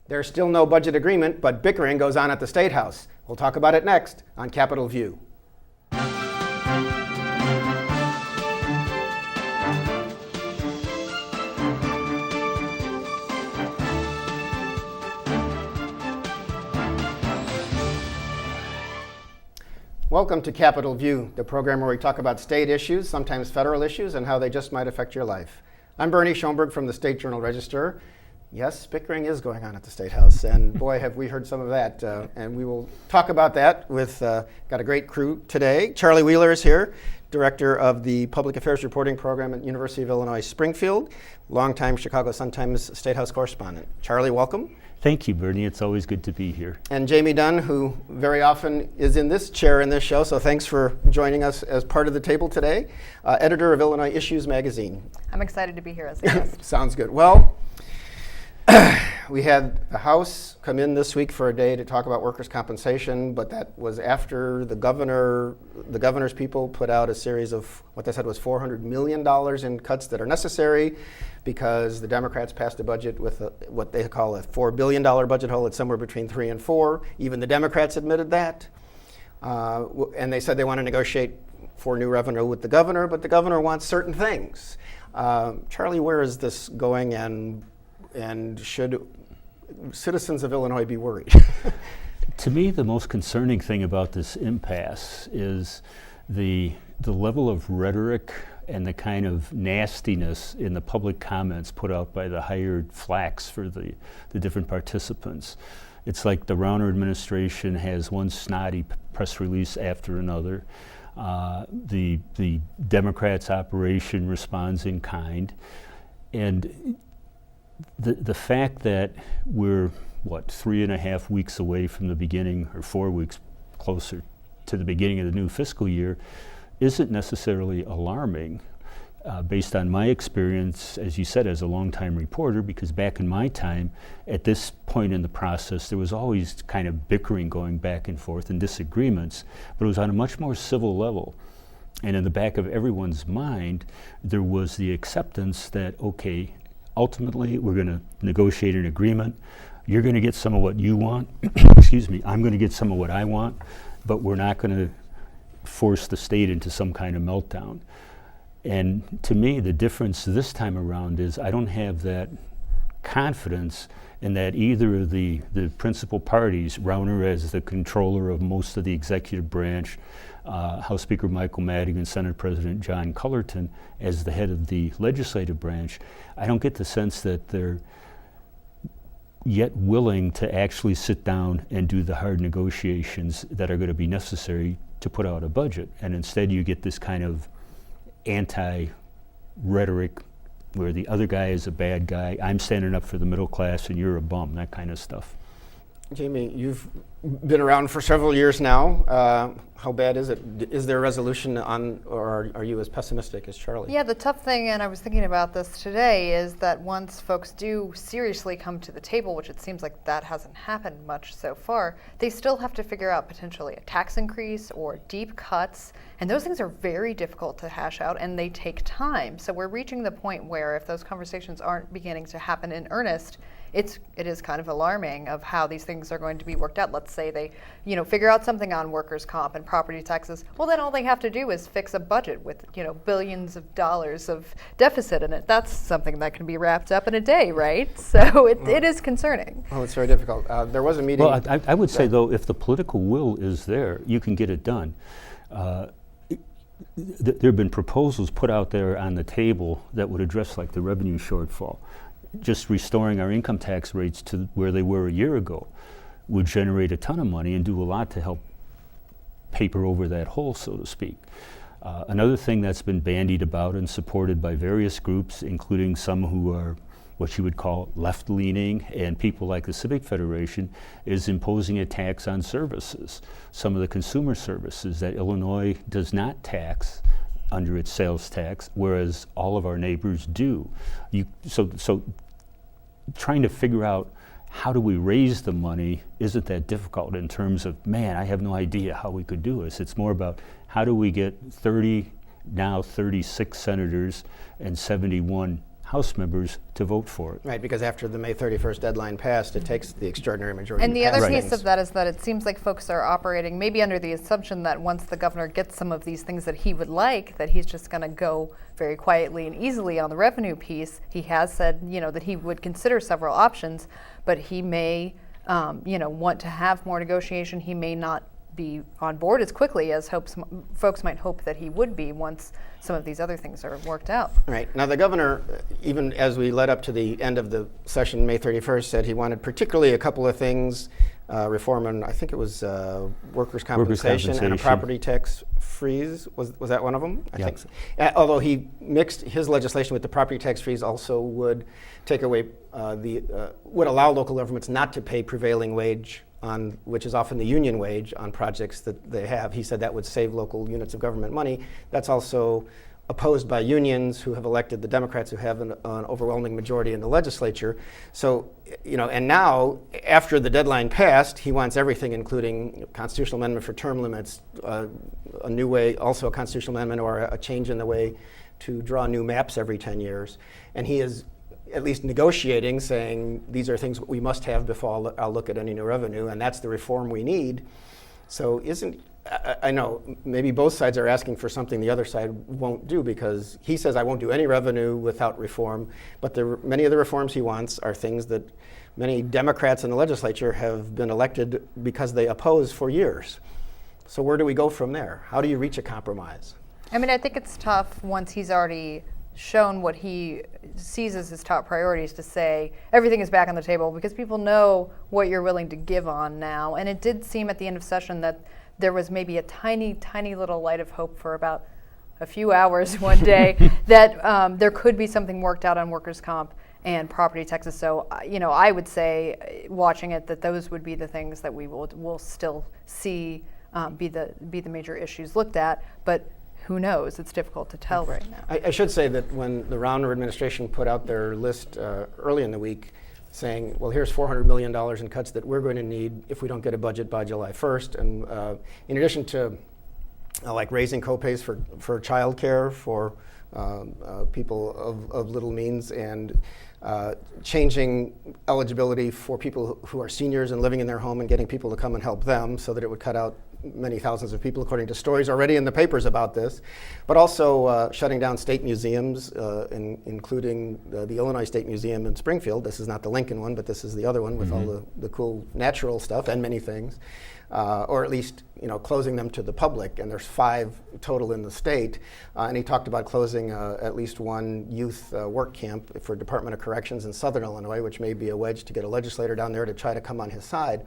There's still no budget agreement, but bickering goes on at the State House. We'll talk about it next on Capitol View. Welcome to Capitol View, the program where we talk about state issues, sometimes federal issues, and how they just might affect your life. I'm Bernie Schoenburg from the State Journal-Register. Yes, bickering is going on at the State House, and boy, have we heard some of that. And we will talk about that with, got a great crew today. Charlie Wheeler is here, Director of the Public Affairs Reporting Program at University of Illinois, Springfield, longtime Chicago Sun-Times State House correspondent. Charlie, welcome. Thank you, Bernie. It's always good to be here. And Jamey Dunn, who very often is in this chair in this show, so thanks for joining us as part of the table today, editor of Illinois Issues magazine. I'm excited to be here as a guest. Sounds good. Well, we had the House come in this week for a day to talk about workers' compensation, but that was after the governor's people put out a series of what they said was $400 million in cuts that are necessary because the Democrats passed a budget with what they call a $4 billion budget hole. It's somewhere between 3 and 4. Even the Democrats admitted that. And they said they want to negotiate for new revenue with the governor, but the governor wants certain things. Charlie, where is this going, and should citizens of Illinois be worried? To me, the most concerning thing about this impasse is the level of rhetoric and the kind of nastiness in the public comments put out by the hired flacks for the different participants. It's like the Rauner administration has one snotty press release after another. The Democrats' operation responds in kind. And the fact that we're, 3.5 weeks away from the beginning, or 4 weeks closer to the beginning of the new fiscal year, isn't necessarily alarming based on my experience, as you said, as a longtime reporter, because back in my time, at this point in the process, there was always kind of bickering going back and forth and disagreements, but it was on a much more civil level. And in the back of everyone's mind, there was the acceptance that, okay, ultimately, we're going to negotiate an agreement. You're going to get some of what you want. Excuse me. I'm going to get some of what I want, but we're not going to force the state into some kind of meltdown. And to me, the difference this time around is I don't have that confidence in that either of the principal parties, Rauner as the controller of most of the executive branch, House Speaker Michael Madigan, Senate President John Cullerton as the head of the legislative branch, I don't get the sense that they're yet willing to actually sit down and do the hard negotiations that are going to be necessary to put out a budget. And instead you get this kind of anti-rhetoric where the other guy is a bad guy, I'm standing up for the middle class and you're a bum, that kind of stuff. Jamey, you've been around for several years now. How bad is it? Is there a resolution on, or are you as pessimistic as Charlie? Yeah, the tough thing, and I was thinking about this today, is that once folks do seriously come to the table, which it seems like that hasn't happened much so far, they still have to figure out potentially a tax increase or deep cuts, and those things are very difficult to hash out, and they take time. So we're reaching the point where if those conversations aren't beginning to happen in earnest, it is kind of alarming of how these things are going to be worked out. Let's say they, figure out something on workers' comp and property taxes. Well, then all they have to do is fix a budget with, billions of dollars of deficit in it. That's something that can be wrapped up in a day, right? So it is concerning. Oh, it's very difficult. There was a meeting. Well, I would say, though, if the political will is there, you can get it done. There have been proposals put out there on the table that would address, like, the revenue shortfall. Just restoring our income tax rates to where they were a year ago would generate a ton of money and do a lot to help paper over that hole, so to speak. Another thing that's been bandied about and supported by various groups, including some who are what you would call left-leaning and people like the Civic Federation, is imposing a tax on services. Some of the consumer services that Illinois does not tax under its sales tax, whereas all of our neighbors do. So trying to figure out how do we raise the money isn't that difficult in terms of, man, I have no idea how we could do this. It's more about how do we get 36 senators and 71 House members to vote for it. Right, because after the May 31st deadline passed, it takes the extraordinary majority. And the to pass other Right. piece things. of that is that it seems like folks are operating maybe under the assumption that once the governor gets some of these things that he would like, that he's just going to go very quietly and easily on the revenue piece. He has said, that he would consider several options, but he may, want to have more negotiation. He may not be on board as quickly as folks might hope that he would be once some of these other things are worked out. Right. Now, the governor, even as we led up to the end of the session, May 31st, said he wanted particularly a couple of things, reform on, I think it was workers' compensation and a property tax freeze. Was that one of them? I think so. Although he mixed his legislation with the property tax freeze, also would take away would allow local governments not to pay prevailing wage on, which is often the union wage, on projects that they have. He said that would save local units of government money. That's also opposed by unions who have elected the Democrats, who have an overwhelming majority in the legislature. So, and now, after the deadline passed, he wants everything, including constitutional amendment for term limits, a new way, also a constitutional amendment or a change in the way to draw new maps every 10 years. And he is at least negotiating, saying these are things we must have before I'll look at any new revenue, and that's the reform we need. So I know maybe both sides are asking for something the other side won't do, because he says I won't do any revenue without reform, but many of the reforms he wants are things that many Democrats in the legislature have been elected because they oppose for years. So where do we go from there? How do you reach a compromise? I mean, I think it's tough once he's already shown what he sees as his top priorities to say everything is back on the table, because people know what you're willing to give on now. And it did seem at the end of session that there was maybe a tiny, tiny little light of hope for about a few hours one day that there could be something worked out on workers' comp and property taxes. So, I would say, watching it, that those would be the things that we'll still see be the major issues looked at. But who knows? It's difficult to tell right now. I should say that when the Rauner administration put out their list early in the week, saying, well, here's $400 million in cuts that we're going to need if we don't get a budget by July 1st. And in addition to like raising copays for child care for people of little means, and changing eligibility for people who are seniors and living in their home, and getting people to come and help them, so that it would cut out many thousands of people, according to stories already in the papers about this, but also shutting down state museums, including the Illinois State Museum in Springfield. This is not the Lincoln one, but this is the other one with all the cool natural stuff and many things, or at least closing them to the public. And there's 5 total in the state. And he talked about closing at least one youth work camp for Department of Corrections in Southern Illinois, which may be a wedge to get a legislator down there to try to come on his side.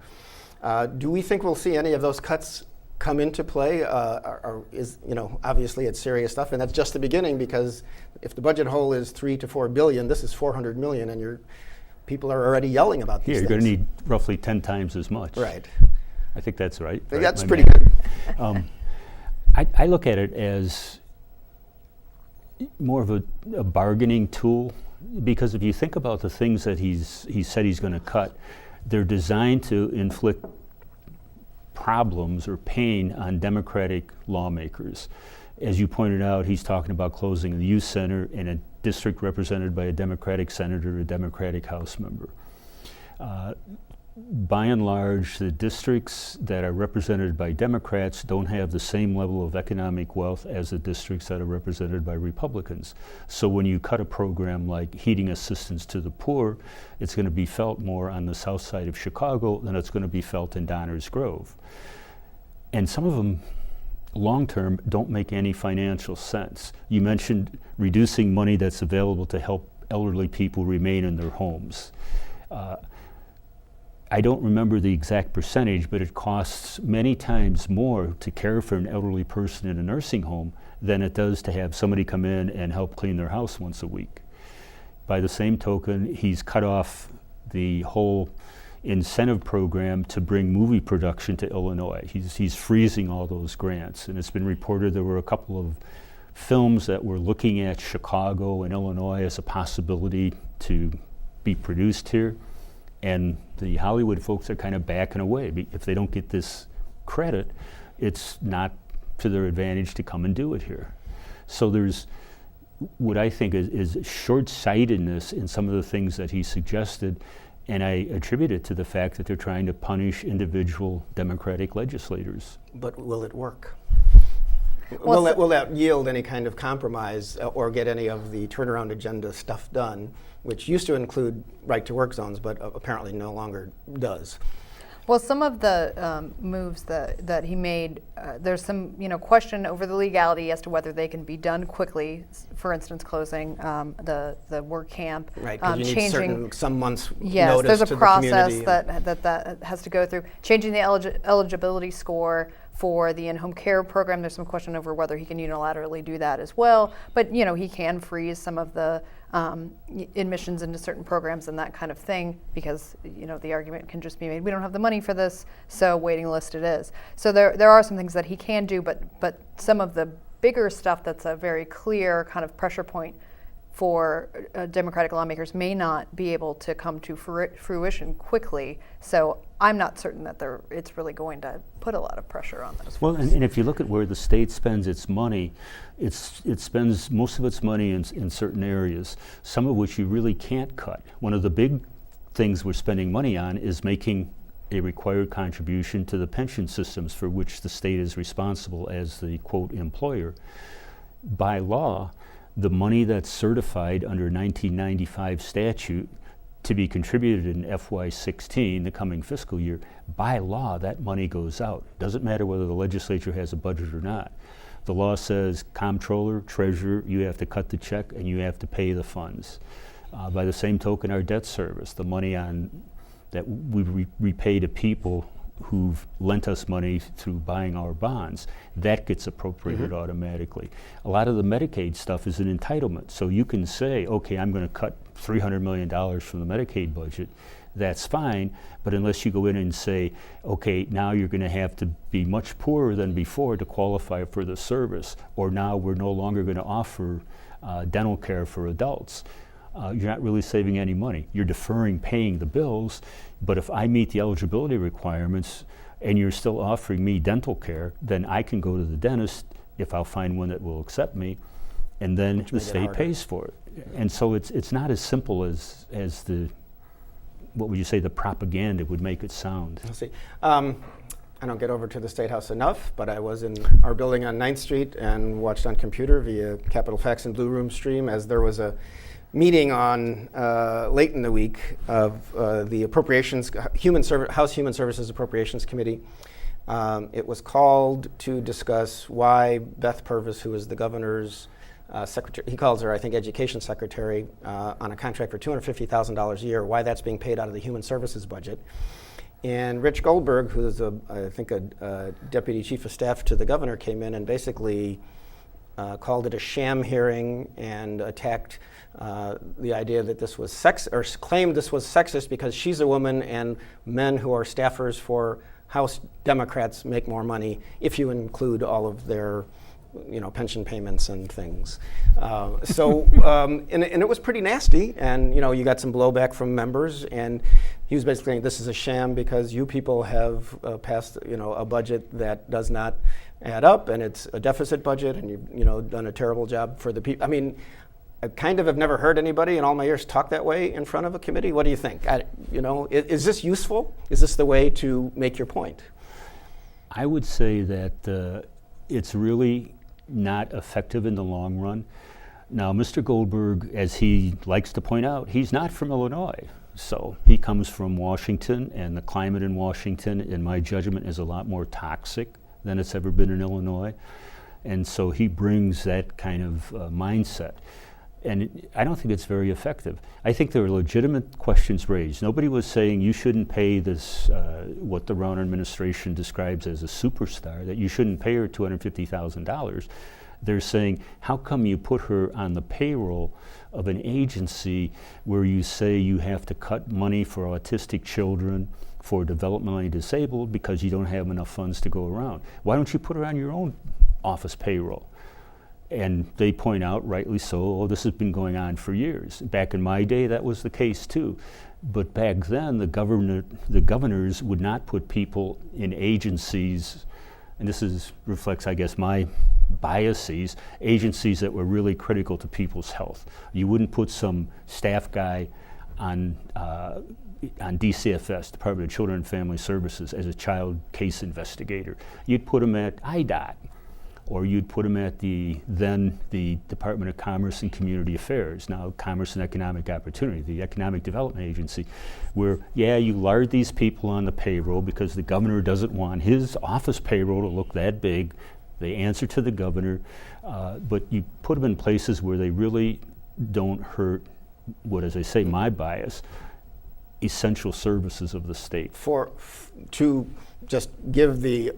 Do we think we'll see any of those cuts come into play? Obviously it's serious stuff, and that's just the beginning, because if the budget hole is $3 to $4 billion, this is $400 million, and people are already yelling about these You're things. going to need roughly 10 times as much. Right. I think that's right. That's My pretty math. good. I look at it as more of a bargaining tool, because if you think about the things that he said he's going to cut, they're designed to inflict problems or pain on Democratic lawmakers. As you pointed out, he's talking about closing the youth center in a district represented by a Democratic senator, a Democratic House member. By and large, the districts that are represented by Democrats don't have the same level of economic wealth as the districts that are represented by Republicans. So when you cut a program like heating assistance to the poor, it's going to be felt more on the south side of Chicago than it's going to be felt in Downers Grove. And some of them, long-term, don't make any financial sense. You mentioned reducing money that's available to help elderly people remain in their homes. I don't remember the exact percentage, but it costs many times more to care for an elderly person in a nursing home than it does to have somebody come in and help clean their house once a week. By the same token, he's cut off the whole incentive program to bring movie production to Illinois. He's freezing all those grants, and it's been reported there were a couple of films that were looking at Chicago and Illinois as a possibility to be produced here. And the Hollywood folks are kind of backing away. If they don't get this credit, it's not to their advantage to come and do it here. So there's what I think is short-sightedness in some of the things that he suggested, and I attribute it to the fact that they're trying to punish individual Democratic legislators. But will it work? Well, Will that yield any kind of compromise or get any of the turnaround agenda stuff done, which used to include right-to-work zones, but apparently no longer does? Well, some of the moves that he made, there's some question over the legality as to whether they can be done quickly. For instance, closing the work camp, Right, because you need some months yes, notice there's a to process the community. that has to go through. Changing the eligibility score for the in-home care program, there's some question over whether he can unilaterally do that as well. But he can freeze some of the admissions into certain programs and that kind of thing, because the argument can just be made, we don't have the money for this, so waiting list it is. So there are some things that he can do, but some of the bigger stuff that's a very clear kind of pressure point for Democratic lawmakers may not be able to come to fruition quickly. So I'm not certain that it's really going to put a lot of pressure on those. Well, and if you look at where the state spends its money, it spends most of its money in certain areas, some of which you really can't cut. One of the big things we're spending money on is making a required contribution to the pension systems for which the state is responsible as the, quote, employer. By law, the money that's certified under 1995 statute to be contributed in FY16, the coming fiscal year, by law, that money goes out. Doesn't matter whether the legislature has a budget or not. The law says, comptroller, treasurer, you have to cut the check and you have to pay the funds. By the same token, our debt service, the money that we repay to people who've lent us money through buying our bonds, that gets appropriated automatically. A lot of the Medicaid stuff is an entitlement. So you can say, okay, I'm going to cut $300 million from the Medicaid budget. That's fine, but unless you go in and say, okay, now you're going to have to be much poorer than before to qualify for the service, or now we're no longer going to offer dental care for adults. You're not really saving any money. You're deferring paying the bills, but if I meet the eligibility requirements and you're still offering me dental care, then I can go to the dentist if I'll find one that will accept me, and then the state pays for it. And so it's not as simple as the, what would you say, the propaganda would make it sound. Let's see. I don't get over to the State House enough, but I was in our building on 9th Street and watched on computer via Capitol Fax and Blue Room stream as there was a meeting on late in the week of the Appropriations House Human Services Appropriations Committee. It was called to discuss why Beth Purvis, who is the governor's secretary, he calls her, I think, education secretary, on a contract for $250,000 a year, why that's being paid out of the human services budget. And Rich Goldberg, who is I think a deputy chief of staff to the governor, came in and basically called it a sham hearing and attacked the idea that this was claimed this was sexist because she's a woman and men who are staffers for House Democrats make more money if you include all of their pension payments and things. And it was pretty nasty, and you got some blowback from members, and he was basically saying this is a sham because you people have passed a budget that does not add up, and it's a deficit budget, and you've done a terrible job for the people. I mean, I kind of have never heard anybody in all my years talk that way in front of a committee. What do you think? Is this useful? Is this the way to make your point? I would say that it's really not effective in the long run. Now, Mr. Goldberg, as he likes to point out, he's not from Illinois. So he comes from Washington, and the climate in Washington, in my judgment, is a lot more toxic than it's ever been in Illinois. And so he brings that kind of mindset. And I don't think it's very effective. I think there are legitimate questions raised. Nobody was saying you shouldn't pay this, what the Rauner administration describes as a superstar, that you shouldn't pay her $250,000. They're saying, how come you put her on the payroll of an agency where you say you have to cut money for autistic children, for developmentally disabled, because you don't have enough funds to go around? Why don't you put her on your own office payroll? And they point out, rightly so, this has been going on for years. Back in my day, that was the case too. But back then, the governors would not put people in agencies and this reflects, I guess, my biases, agencies that were really critical to people's health. You wouldn't put some staff guy on DCFS, Department of Children and Family Services, as a child case investigator. You'd put him at IDOT, or you'd put him at the Department of Commerce and Community Affairs, now Commerce and Economic Opportunity, the Economic Development Agency, where, yeah, you lard these people on the payroll because the governor doesn't want his office payroll to look that big. They answer to the governor, but you put them in places where they really don't hurt what, as I say, my bias, essential services of the state. To just give the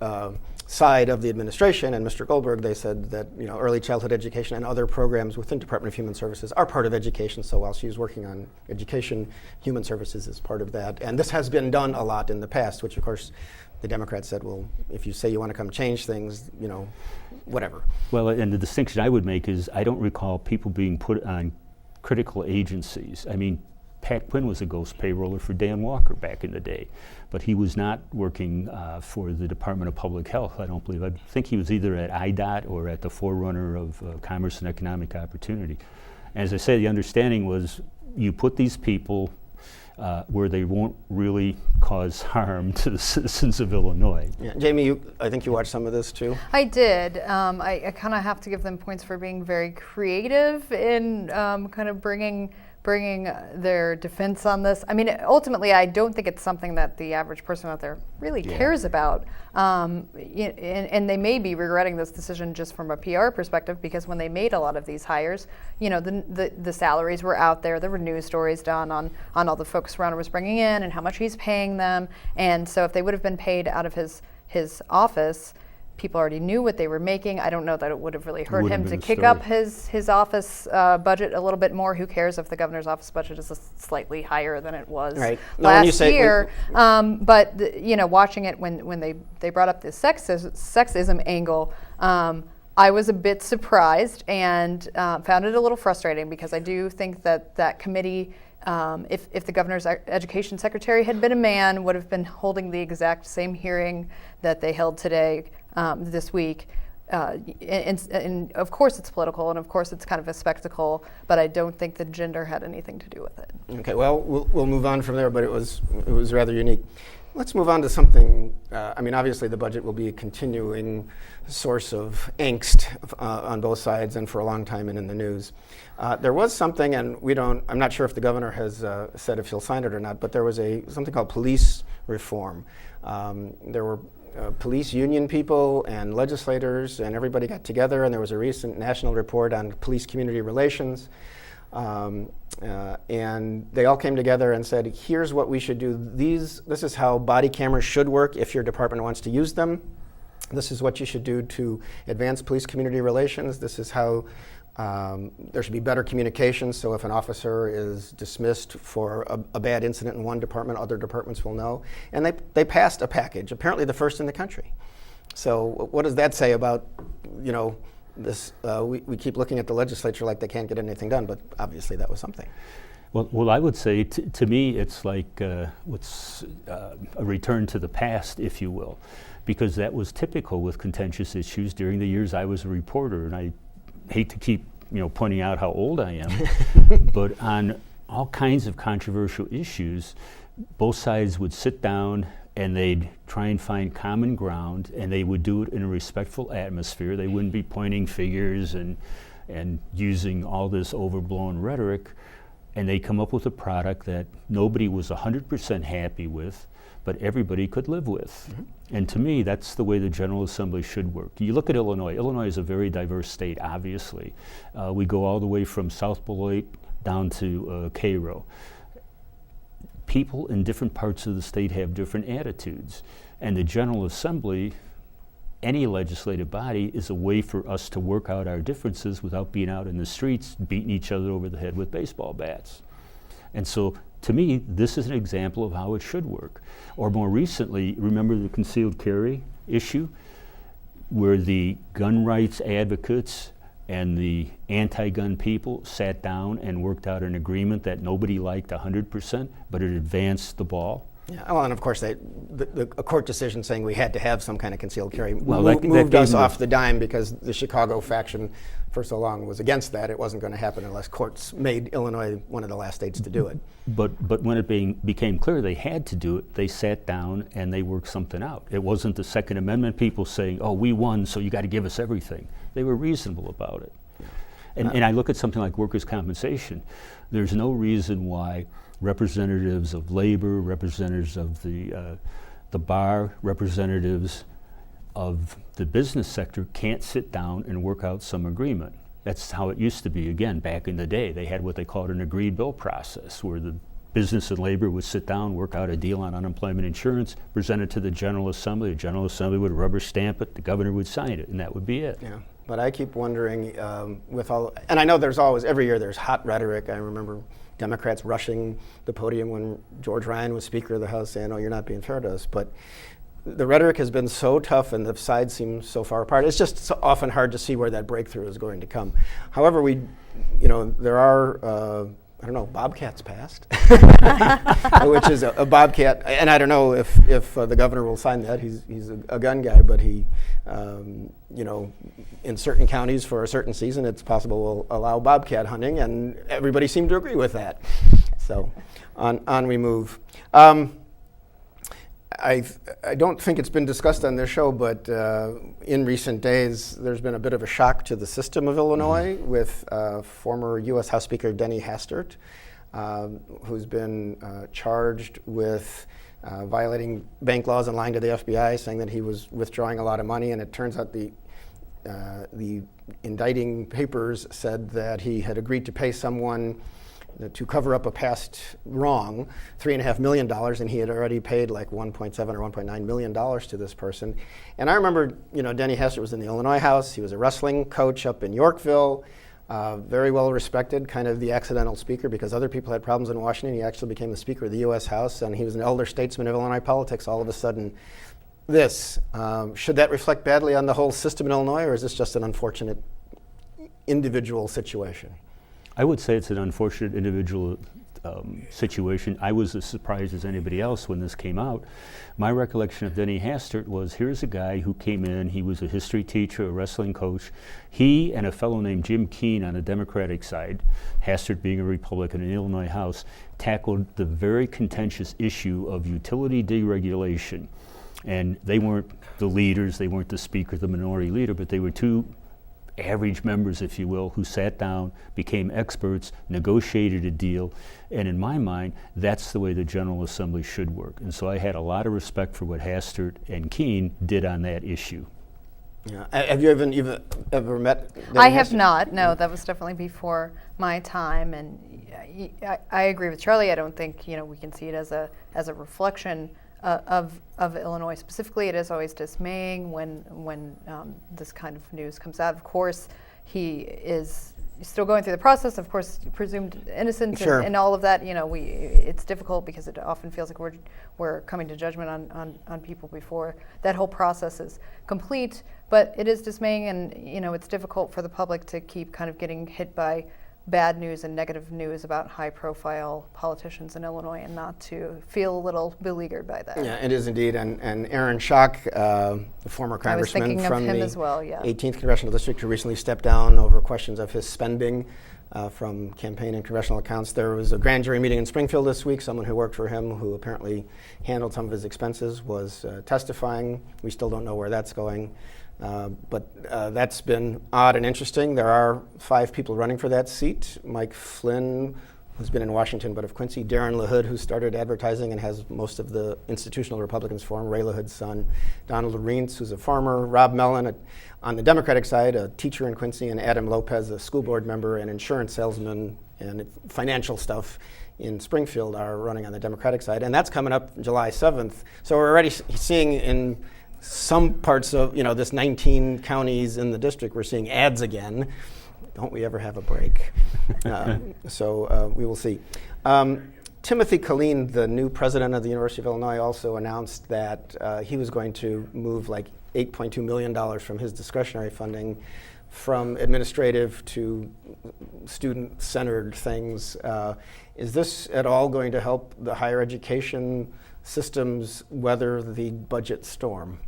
side of the administration and Mr. Goldberg, they said that early childhood education and other programs within Department of Human Services are part of education. So while she's working on education, Human Services is part of that. And this has been done a lot in the past, which of course the Democrats said, well, if you say you want to come change things, whatever. Well, and the distinction I would make is I don't recall people being put on critical agencies. I mean, Pat Quinn was a ghost payroller for Dan Walker back in the day, but he was not working for the Department of Public Health, I don't believe. I think he was either at IDOT or at the forerunner of Commerce and Economic Opportunity. As I say, the understanding was you put these people where they won't really cause harm to the citizens of Illinois. Yeah. Jamey, I think you watched some of this too? I did. I kind of have to give them points for being very creative in kind of bringing their defense on this. I mean, ultimately, I don't think it's something that the average person out there really cares about. And they may be regretting this decision just from a PR perspective, because when they made a lot of these hires, the salaries were out there. There were news stories done on all the folks Rauner was bringing in and how much he's paying them. And so if they would have been paid out of his office, people already knew what they were making. I don't know that it would have really hurt him to kick up his office budget a little bit more. Who cares if the governor's office budget is slightly higher than it was last year? But watching it when they brought up the sexism angle, I was a bit surprised and found it a little frustrating, because I do think that committee, if the governor's education secretary had been a man, would have been holding the exact same hearing that they held today, this week. And of course it's political, and of course it's kind of a spectacle, but I don't think the gender had anything to do with it. Okay, well, we'll move on from there, but it was rather unique. Let's move on to something, obviously the budget will be a continuing source of angst on both sides and for a long time and in the news. There was something, and I'm not sure if the governor has said if he'll sign it or not, but there was something called police reform. There were police union people and legislators, and everybody got together, and there was a recent national report on police community relations. And they all came together and said, here's what we should do. This is how body cameras should work if your department wants to use them. This is what you should do to advance police community relations. This is how there should be better communication, so if an officer is dismissed for a bad incident in one department, other departments will know. And they passed a package, apparently the first in the country. So what does that say about, this? We keep looking at the legislature like they can't get anything done, but obviously that was something. Well, I would say to me it's like a return to the past, if you will, because that was typical with contentious issues during the years I was a reporter, and I hate to keep pointing out how old I am, but on all kinds of controversial issues, both sides would sit down and they'd try and find common ground, and they would do it in a respectful atmosphere. They wouldn't be pointing fingers and using all this overblown rhetoric, and they'd come up with a product that nobody was 100% happy with, but everybody could live with. Mm-hmm. And to me, that's the way the General Assembly should work. You look at Illinois. Illinois is a very diverse state, obviously. We go all the way from South Beloit down to Cairo. People in different parts of the state have different attitudes. And the General Assembly, any legislative body, is a way for us to work out our differences without being out in the streets beating each other over the head with baseball bats. And so, to me, this is an example of how it should work. Or more recently, remember the concealed carry issue, where the gun rights advocates and the anti-gun people sat down and worked out an agreement that nobody liked 100%, but it advanced the ball. Yeah, well, and of course, a court decision saying we had to have some kind of concealed carry that moved us gave off the dime because the Chicago faction for so long was against that. It wasn't going to happen unless courts made Illinois one of the last states to do it. But when it became clear they had to do it, they sat down and they worked something out. It wasn't the Second Amendment people saying, "Oh, we won, so you got to give us everything." They were reasonable about it. And I look at something like workers' compensation. There's no reason why representatives of labor, representatives of the bar, representatives of the business sector can't sit down and work out some agreement. That's how it used to be, again, back in the day. They had what they called an agreed bill process, where the business and labor would sit down, work out a deal on unemployment insurance, present it to the General Assembly. The General Assembly would rubber stamp it, the governor would sign it, and that would be it. Yeah, but I keep wondering, with all, and I know there's always, every year there's hot rhetoric. I remember Democrats rushing the podium when George Ryan was Speaker of the House saying, "Oh, you're not being fair to us." But the rhetoric has been so tough and the sides seem so far apart. It's just so often hard to see where that breakthrough is going to come. However, there are, Bobcats passed, which is a Bobcat, and I don't know if the governor will sign that. He's a gun guy, but he, in certain counties for a certain season, it's possible we'll allow Bobcat hunting, and everybody seemed to agree with that. So on we move. I don't think it's been discussed on this show, but in recent days, there's been a bit of a shock to the system of Illinois with former U.S. House Speaker Denny Hastert, who's been charged with violating bank laws and lying to the FBI, saying that he was withdrawing a lot of money. And it turns out the indicting papers said that he had agreed to pay someone to cover up a past wrong, $3.5 million, and he had already paid like $1.7 or $1.9 million to this person. And I remember, Denny Hastert was in the Illinois House. He was a wrestling coach up in Yorkville, very well respected, kind of the accidental speaker because other people had problems in Washington. He actually became the Speaker of the U.S. House, and he was an elder statesman of Illinois politics. All of a sudden, should that reflect badly on the whole system in Illinois, or is this just an unfortunate individual situation? I would say it's an unfortunate individual situation. I was as surprised as anybody else when this came out. My recollection of Denny Hastert was, here's a guy who came in, he was a history teacher, a wrestling coach. He and a fellow named Jim Keene on the Democratic side, Hastert being a Republican in the Illinois House, tackled the very contentious issue of utility deregulation. And they weren't the leaders, they weren't the speaker, the minority leader, but they were two average members, if you will, who sat down, became experts, negotiated a deal, and in my mind, that's the way the General Assembly should work. And so I had a lot of respect for what Hastert and Keene did on that issue. Yeah. Have you ever met Denny I have Hastert? not. No, that was definitely before my time, and I agree with Charlie. I don't think we can see it as a reflection of Illinois specifically. It is always dismaying when this kind of news comes out. Of course, he is still going through the process. Of course, presumed innocent. Sure. and all of that. It's difficult because it often feels like we're coming to judgment on people before that whole process is complete. But it is dismaying, and it's difficult for the public to keep kind of getting hit by bad news and negative news about high-profile politicians in Illinois and not to feel a little beleaguered by that. Yeah, it is indeed. And Aaron Schock, the former congressman from the as well, yeah. 18th Congressional District, who recently stepped down over questions of his spending from campaign and congressional accounts. There was a grand jury meeting in Springfield this week. Someone who worked for him, who apparently handled some of his expenses, was testifying. We still don't know where that's going. But that's been odd and interesting. There are 5 people running for that seat. Mike Flynn, who's been in Washington but of Quincy, Darren LaHood, who started advertising and has most of the institutional Republicans for him, Ray LaHood's son, Donald Reentz, who's a farmer, Rob Mellon, on the Democratic side, a teacher in Quincy, and Adam Lopez, a school board member and insurance salesman and financial stuff in Springfield, are running on the Democratic side. And that's coming up July 7th. So we're already seeing in some parts of this 19 counties in the district, we're seeing ads again. Don't we ever have a break? So we will see. Timothy Killeen, the new president of the University of Illinois, also announced that he was going to move like $8.2 million from his discretionary funding from administrative to student-centered things. Is this at all going to help the higher education systems weather the budget storm?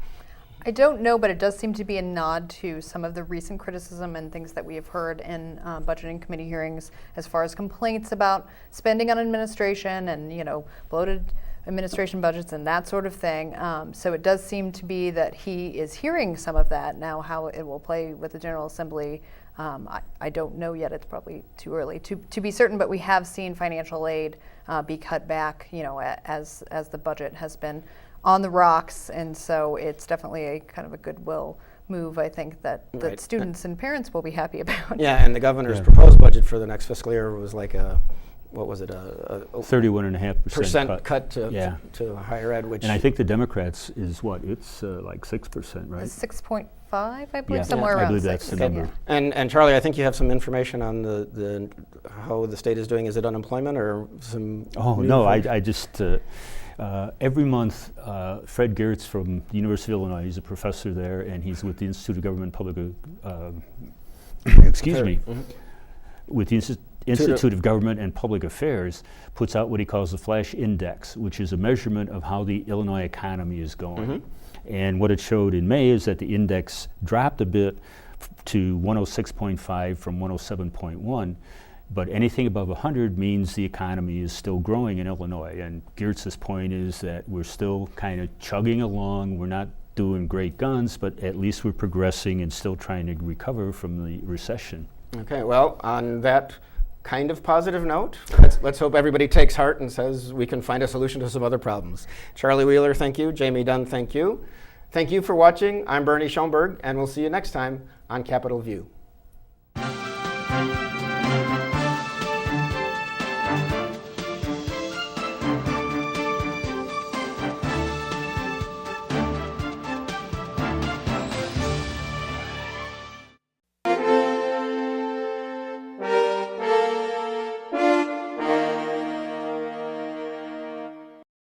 I don't know, but it does seem to be a nod to some of the recent criticism and things that we have heard in budgeting committee hearings as far as complaints about spending on administration and, bloated administration budgets and that sort of thing. So it does seem to be that he is hearing some of that. Now, how it will play with the General Assembly, I don't know yet. It's probably too early to be certain, but we have seen financial aid be cut back, as the budget has been on the rocks, and so it's definitely a kind of a goodwill move, I think, that Right. students and parents will be happy about. Yeah, and the governor's proposed budget for the next fiscal year was like a 31.5% cut to Yeah. to higher ed, which And I think the Democrats is what? It's like 6%, right? It's 6.5, I believe, Yeah. somewhere I around believe 6. that's the number. And Charlie, I think you have some information on the how the state is doing. Is it unemployment or some? Oh, new no, information? I just, every month, Fred Geertz from the University of Illinois, he's a professor there, and he's with the Institute of Government Public, excuse me, with the Institute of Government and Public Affairs, puts out what he calls the Flash Index, which is a measurement of how the Illinois economy is going. And what it showed in May is that the index dropped a bit to 106.5 from 107.1. But anything above 100 means the economy is still growing in Illinois. And Geertz's point is that we're still kind of chugging along. We're not doing great guns, but at least we're progressing and still trying to recover from the recession. Okay, well, on that kind of positive note, let's hope everybody takes heart and says we can find a solution to some other problems. Charlie Wheeler, thank you. Jamey Dunn, thank you. Thank you for watching. I'm Bernie Schoenburg, and we'll see you next time on Capitol View.